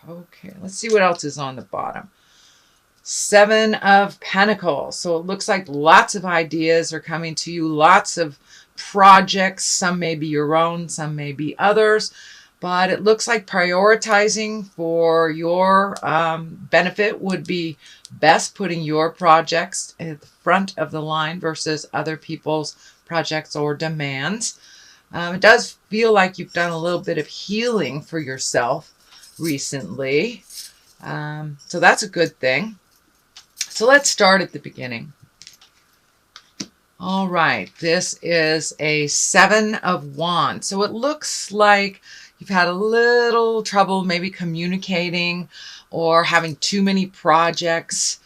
Okay, let's see what else is on the bottom. Seven of Pentacles. So it looks like lots of ideas are coming to you, lots of projects. Some may be your own, some may be others. But it looks like prioritizing for your benefit would be best, putting your projects at the front of the line versus other people's projects or demands. It does feel like you've done a little bit of healing for yourself recently. So that's a good thing. So let's start at the beginning. All right, this is a Seven of Wands. So it looks like you've had a little trouble maybe communicating or having too many projects,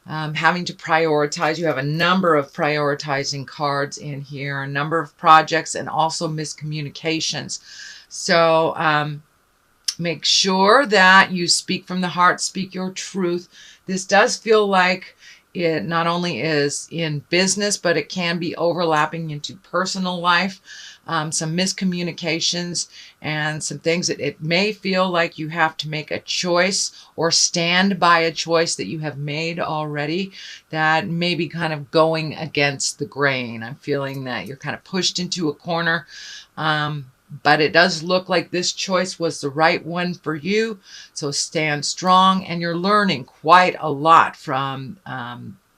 having to prioritize. You have a number of prioritizing cards in here, a number of projects, and also miscommunications. So make sure that you speak from the heart, speak your truth. This does feel like it not only is in business, but it can be overlapping into personal life. Some miscommunications and some things that it may feel like you have to make a choice or stand by a choice that you have made already that may be kind of going against the grain. I'm feeling that you're kind of pushed into a corner. But it does look like this choice was the right one for you. So stand strong, and you're learning quite a lot from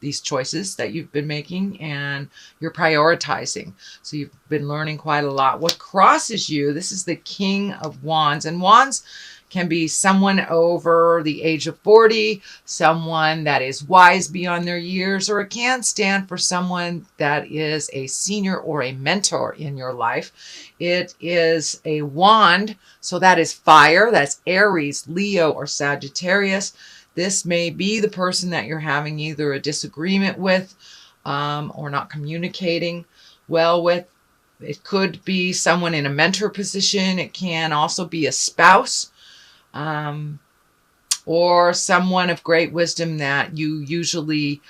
these choices that you've been making, and you're prioritizing. So you've been learning quite a lot. What crosses you, this is the King of Wands, and Wands can be someone over the age of 40, someone that is wise beyond their years, or it can stand for someone that is a senior or a mentor in your life. It is a wand, so that is fire. That's Aries, Leo, or Sagittarius. This may be the person that you're having either a disagreement with or not communicating well with. It could be someone in a mentor position. It can also be a spouse. Or someone of great wisdom that you usually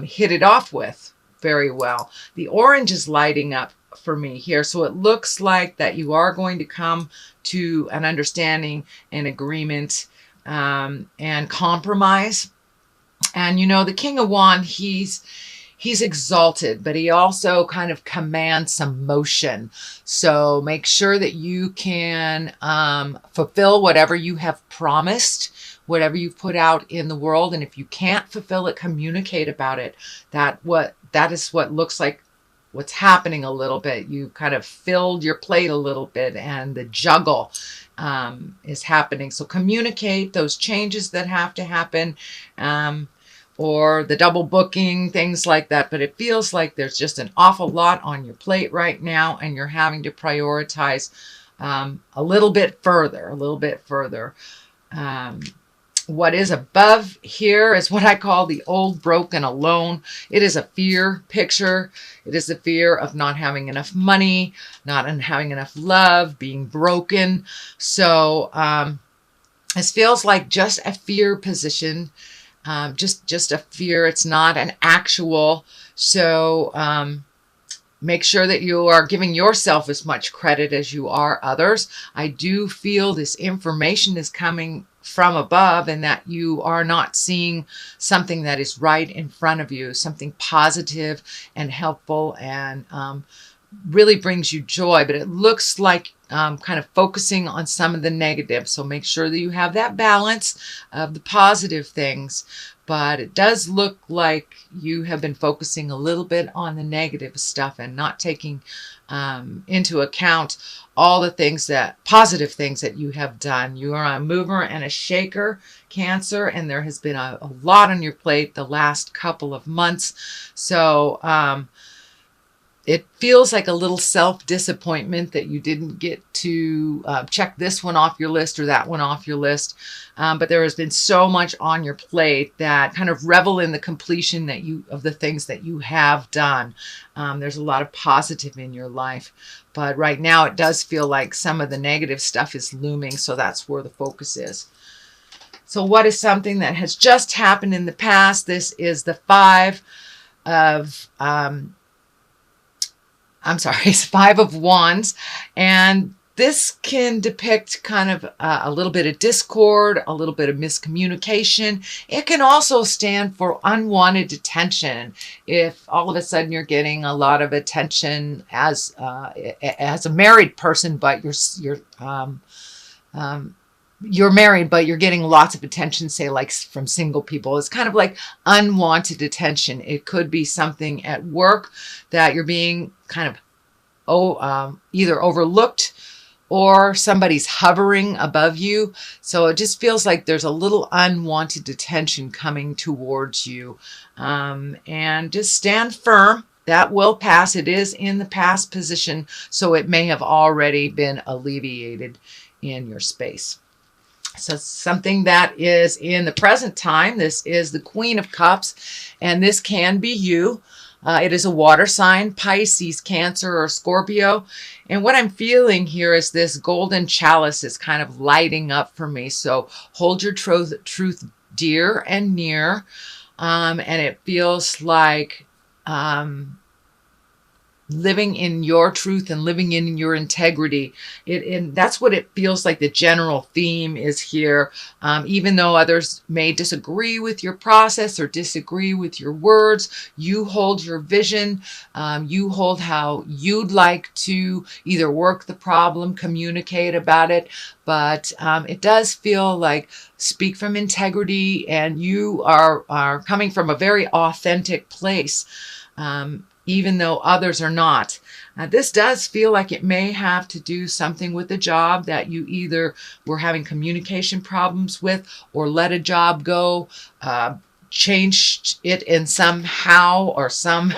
hit it off with very well. The orange is lighting up for me here. So it looks like that you are going to come to an understanding and agreement and compromise. And you know, the King of Wands, he's exalted, but he also kind of commands some motion. So make sure that you can fulfill whatever you have promised, whatever you've put out in the world. And if you can't fulfill it, communicate about it. That is what looks like what's happening a little bit. You kind of filled your plate a little bit, and the juggle is happening. So communicate those changes that have to happen. Or the double booking, things like that. But it feels like there's just an awful lot on your plate right now, and you're having to prioritize a little bit further. What is above here is what I call the old, broken, alone. It is a fear picture. It is the fear of not having enough money, not having enough love, being broken. So this feels like just a fear position. Just a fear. It's not an actual. So make sure that you are giving yourself as much credit as you are others. I do feel this information is coming from above, and that you are not seeing something that is right in front of you, something positive and helpful and really brings you joy. But it looks like kind of focusing on some of the negatives. So make sure that you have that balance of the positive things. But it does look like you have been focusing a little bit on the negative stuff and not taking into account all the positive things that you have done. You are a mover and a shaker, Cancer, and there has been a lot on your plate the last couple of months. So it feels like a little self-disappointment that you didn't get to check this one off your list or that one off your list. But there has been so much on your plate that kind of revel in the completion of the things that you have done. There's a lot of positive in your life. But right now it does feel like some of the negative stuff is looming. So that's where the focus is. So what is something that has just happened in the past? This is the it's Five of Wands, and This can depict kind of a little bit of discord, a little bit of miscommunication. It can also stand for unwanted attention. If all of a sudden you're getting a lot of attention as a married person, but you're married, but you're getting lots of attention, say like from single people. It's kind of like unwanted attention. It could be something at work that you're being kind of either overlooked or somebody's hovering above you. So it just feels like there's a little unwanted attention coming towards you. And just stand firm. That will pass. It is in the past position, so it may have already been alleviated in your space. So something that is in the present time, this is the Queen of Cups, and this can be you. It is a water sign, Pisces, Cancer, or Scorpio. And what I'm feeling here is this golden chalice is kind of lighting up for me. So hold your truth dear and near. And it feels like living in your truth and living in your integrity. And that's what it feels like the general theme is here. Even though others may disagree with your process or disagree with your words, you hold your vision. You hold how you'd like to either work the problem, communicate about it. But it does feel like speak from integrity, and you are coming from a very authentic place. Even though others are not. This does feel like it may have to do something with the job that you either were having communication problems with, or let a job go, changed it in somehow or some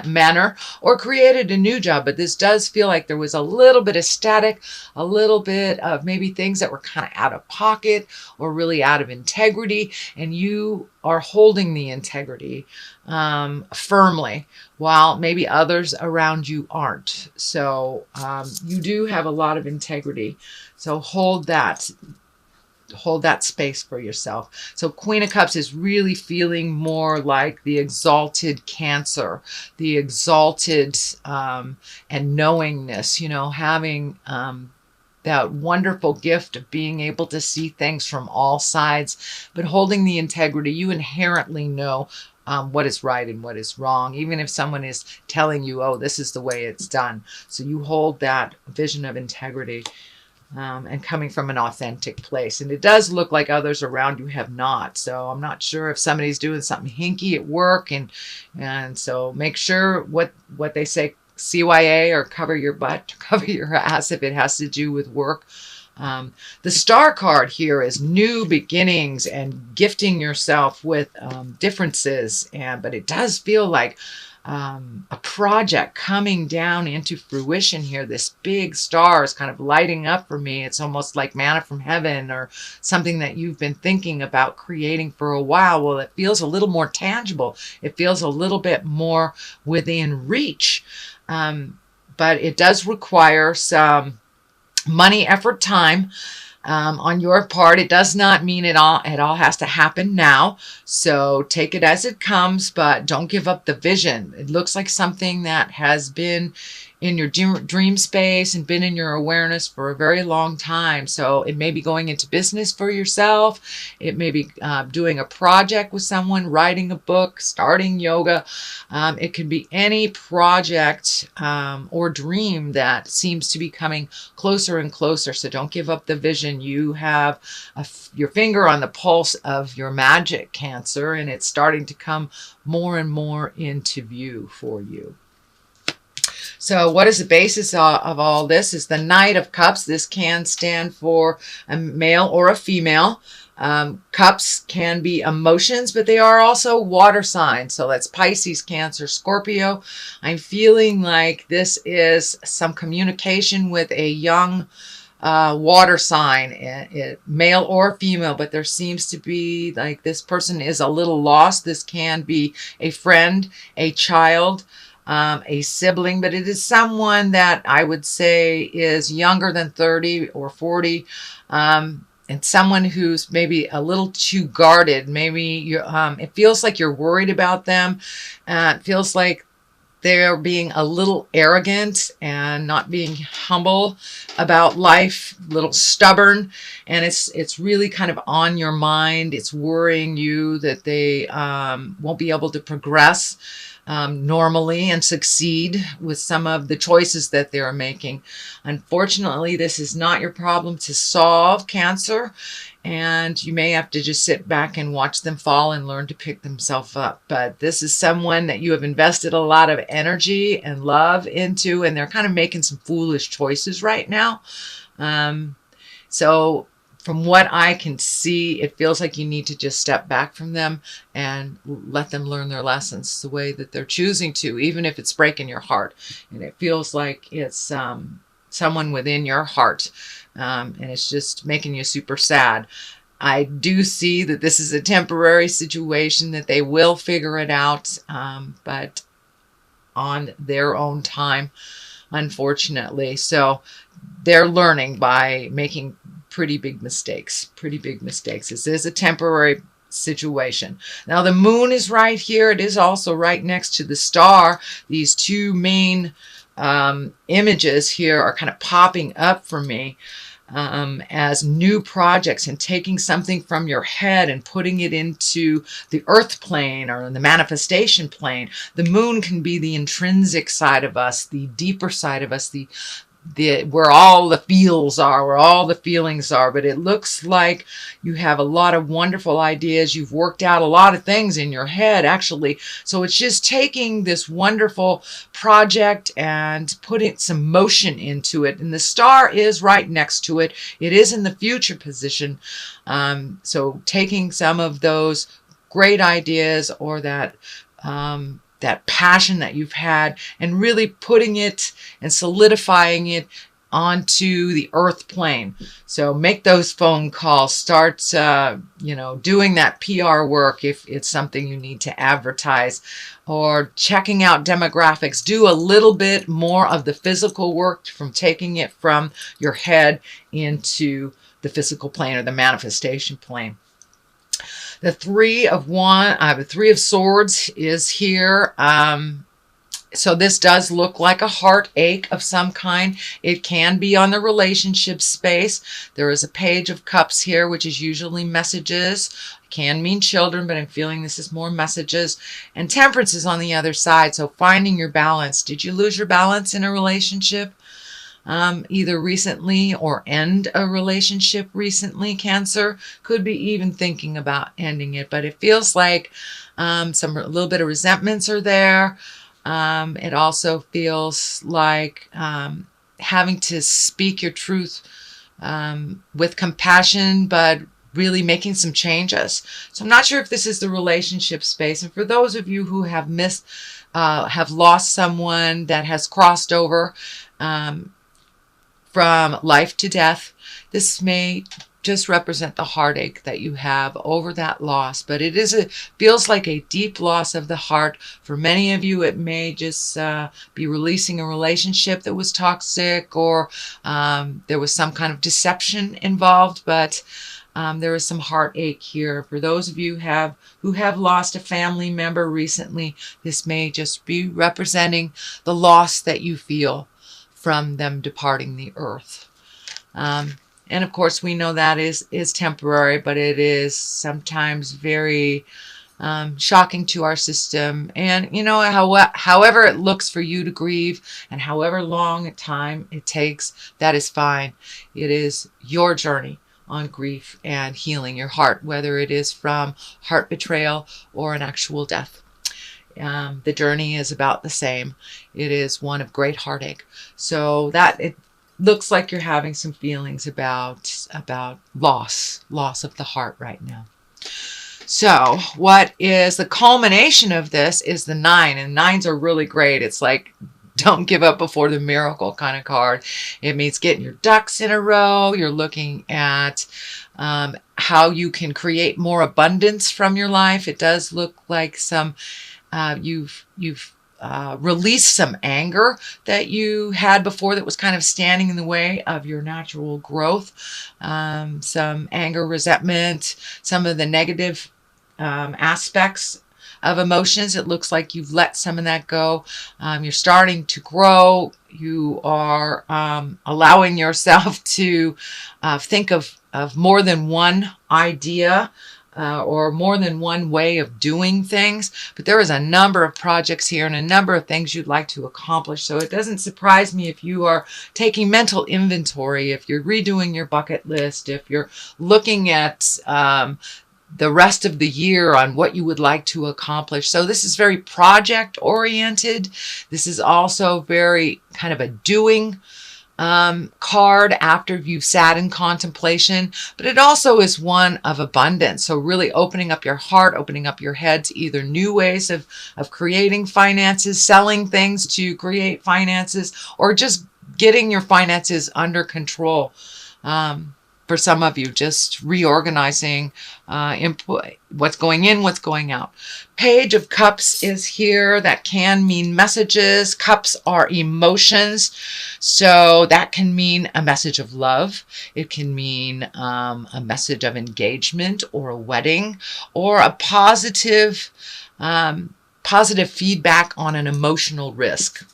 manner, or created a new job. But this does feel like there was a little bit of static, a little bit of maybe things that were kind of out of pocket or really out of integrity, and you are holding the integrity firmly, while maybe others around you aren't. So you do have a lot of integrity. So hold that space for yourself. So Queen of Cups is really feeling more like the exalted Cancer, the exalted and knowingness, having that wonderful gift of being able to see things from all sides, but holding the integrity. You inherently know what is right and what is wrong, even if someone is telling you, oh, this is the way it's done. So you hold that vision of integrity and coming from an authentic place. And it does look like others around you have not. So I'm not sure if somebody's doing something hinky at work. And so make sure what they say, CYA, or cover your butt, cover your ass if it has to do with work. The star card here is new beginnings and gifting yourself with differences. But it does feel like a project coming down into fruition here. This big star is kind of lighting up for me. It's almost like manna from heaven, or something that you've been thinking about creating for a while. Well, it feels a little more tangible. It feels a little bit more within reach. But it does require some money, effort, time on your part. It does not mean it all has to happen now. So take it as it comes, but don't give up the vision. It looks like something that has been in your dream space and been in your awareness for a very long time. So it may be going into business for yourself. It may be doing a project with someone, writing a book, starting yoga. It can be any project or dream that seems to be coming closer and closer. So don't give up the vision. You have your finger on the pulse of your magic, Cancer, and it's starting to come more and more into view for you. So what is the basis of all this? Is the Knight of Cups. This can stand for a male or a female. Cups can be emotions, but they are also water signs. So that's Pisces, Cancer, Scorpio. I'm feeling like this is some communication with a young water sign, male or female, but there seems to be like this person is a little lost. This can be a friend, a child, a sibling, but it is someone that I would say is younger than 30 or 40, and someone who's maybe a little too guarded. Maybe it feels like you're worried about them. It feels like they're being a little arrogant and not being humble about life, a little stubborn, and it's really kind of on your mind. It's worrying you that they won't be able to progress normally and succeed with some of the choices that they're making. Unfortunately, this is not your problem to solve, Cancer, and you may have to just sit back and watch them fall and learn to pick themselves up. But this is someone that you have invested a lot of energy and love into, and they're kind of making some foolish choices right now. So from what I can see, it feels like you need to just step back from them and let them learn their lessons the way that they're choosing to, even if it's breaking your heart. And it feels like it's someone within your heart, and it's just making you super sad. I do see that this is a temporary situation, that they will figure it out, but on their own time, unfortunately. So they're learning by making pretty big mistakes. This is a temporary situation. Now the moon is right here. It is also right next to the star. These two main images here are kind of popping up for me as new projects, and taking something from your head and putting it into the earth plane or the manifestation plane. The moon can be the intrinsic side of us, the deeper side of us, the where all the feels are, where all the feelings are. But it looks like you have a lot of wonderful ideas. You've worked out a lot of things in your head, actually. So it's just taking this wonderful project and putting some motion into it. And the star is right next to it. It is in the future position. So taking some of those great ideas, or that passion that you've had, and really putting it and solidifying it onto the earth plane. So make those phone calls, start doing that PR work if it's something you need to advertise, or checking out demographics. Do a little bit more of the physical work, from taking it from your head into the physical plane, or the manifestation plane. The Three of Swords is here. So this does look like a heartache of some kind. It can be on the relationship space. There is a Page of Cups here, which is usually messages. It can mean children, but I'm feeling this is more messages. And Temperance is on the other side, so finding your balance. Did you lose your balance in a relationship? Either recently, or end a relationship recently, Cancer. Could be even thinking about ending it, but it feels like a little bit of resentments are there. It also feels like having to speak your truth with compassion, but really making some changes. So I'm not sure if this is the relationship space. And for those of you who have have lost someone that has crossed over from life to death, this may just represent the heartache that you have over that loss. But it feels like a deep loss of the heart. For many of you, it may just be releasing a relationship that was toxic, or there was some kind of deception involved. But there is some heartache here. For those of you who have lost a family member recently, this may just be representing the loss that you feel from them departing the earth. And of course, we know that is temporary, but it is sometimes very shocking to our system. And however it looks for you to grieve, and however long time it takes, that is fine. It is your journey on grief and healing your heart, whether it is from heart betrayal or an actual death. The journey is about the same. It is one of great heartache. So that it looks like you're having some feelings about loss of the heart right now. So what is the culmination of this is the 9, and 9s are really great. It's like, don't give up before the miracle kind of card. It means getting your ducks in a row. You're looking at how you can create more abundance from your life. It does look like you've released some anger that you had before that was kind of standing in the way of your natural growth. Some anger, resentment, some of the negative aspects of emotions. It looks like you've let some of that go. You're starting to grow. You are allowing yourself to think of more than one idea or more than one way of doing things. But there is a number of projects here and a number of things you'd like to accomplish. So it doesn't surprise me if you are taking mental inventory, if you're redoing your bucket list, if you're looking at the rest of the year on what you would like to accomplish. So this is very project oriented. This is also very kind of a doing card after you've sat in contemplation, but it also is one of abundance. So really opening up your heart, opening up your head to either new ways of creating finances, selling things to create finances, or just getting your finances under control. For some of you, just reorganizing input, what's going in, what's going out. Page of Cups is here. That can mean messages. Cups are emotions. So that can mean a message of love. It can mean a message of engagement or a wedding or a positive feedback on an emotional risk.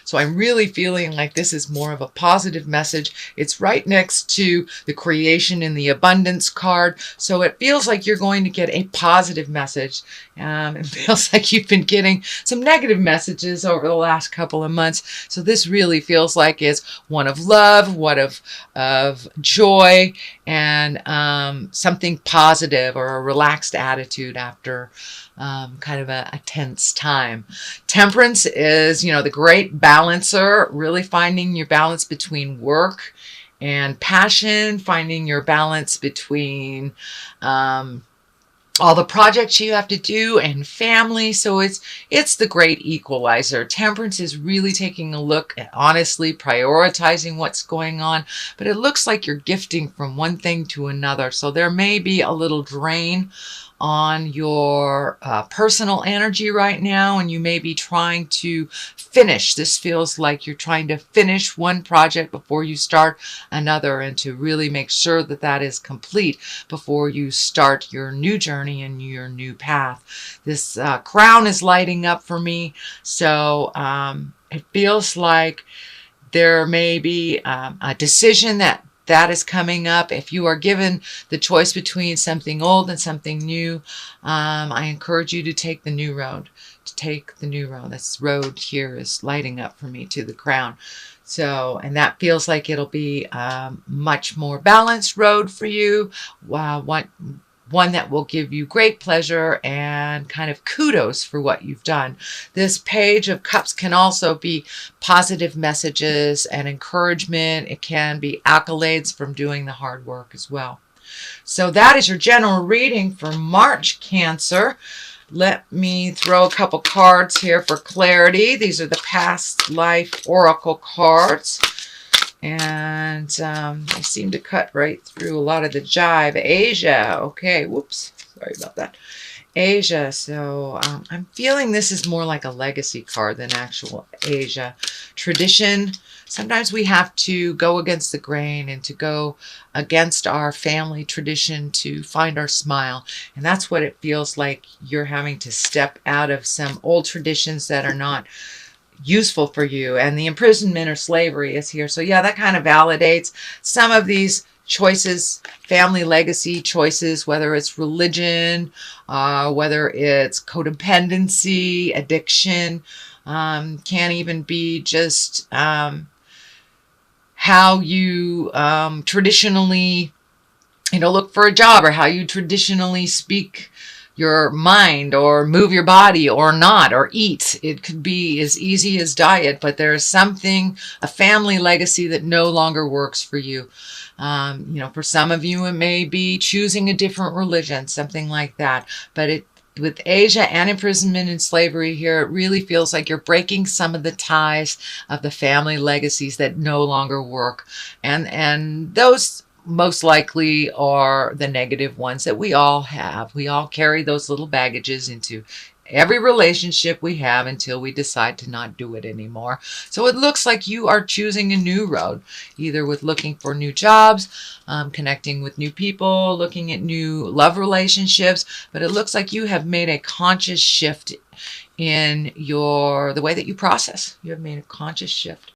So I'm really feeling like this is more of a positive message. It's right next to the creation and the abundance card. So it feels like you're going to get a positive message. It feels like you've been getting some negative messages over the last couple of months. So this really feels like it's one of love, one of joy, and something positive or a relaxed attitude after kind of a tense time. Temperance is, the great balancer, really finding your balance between work and passion, finding your balance between all the projects you have to do and family. So it's the great equalizer. Temperance is really taking a look at honestly prioritizing what's going on, but it looks like you're gifting from one thing to another. So there may be a little drain on your personal energy right now, and you may be trying to finish. This feels like you're trying to finish one project before you start another, and to really make sure that that is complete before you start your new journey and your new path. This crown is lighting up for me, so it feels like there may be a decision that is coming up. If you are given the choice between something old and something new, I encourage you to take the new road. This road here is lighting up for me to the crown. So, and that feels like it'll be a much more balanced road for you. One that will give you great pleasure and kind of kudos for what you've done. This Page of Cups can also be positive messages and encouragement. It can be accolades from doing the hard work as well. So that is your general reading for March, Cancer. Let me throw a couple cards here for clarity. These are the past life oracle cards. And they seem to cut right through a lot of the jive. Asia. Okay. Whoops. Sorry about that. Asia. So I'm feeling this is more like a legacy card than actual Asia. Tradition. Sometimes we have to go against the grain and to go against our family tradition to find our smile. And that's what it feels like. You're having to step out of some old traditions that are not useful for you, and the imprisonment or slavery is here. So yeah, that kind of validates some of these choices, family legacy choices, whether it's religion, whether it's codependency, addiction, can even be just how you traditionally look for a job, or how you traditionally speak your mind or move your body or not, or eat. It could be as easy as diet, but there is something, a family legacy that no longer works for you. For some of you, it may be choosing a different religion, something like that. But with Asia and imprisonment and slavery here, it really feels like you're breaking some of the ties of the family legacies that no longer work. And those most likely are the negative ones that we all have. We all carry those little baggages into every relationship we have until we decide to not do it anymore. So it looks like you are choosing a new road, either with looking for new jobs, connecting with new people, looking at new love relationships. But it looks like you have made a conscious shift in the way that you process. You have made a conscious shift.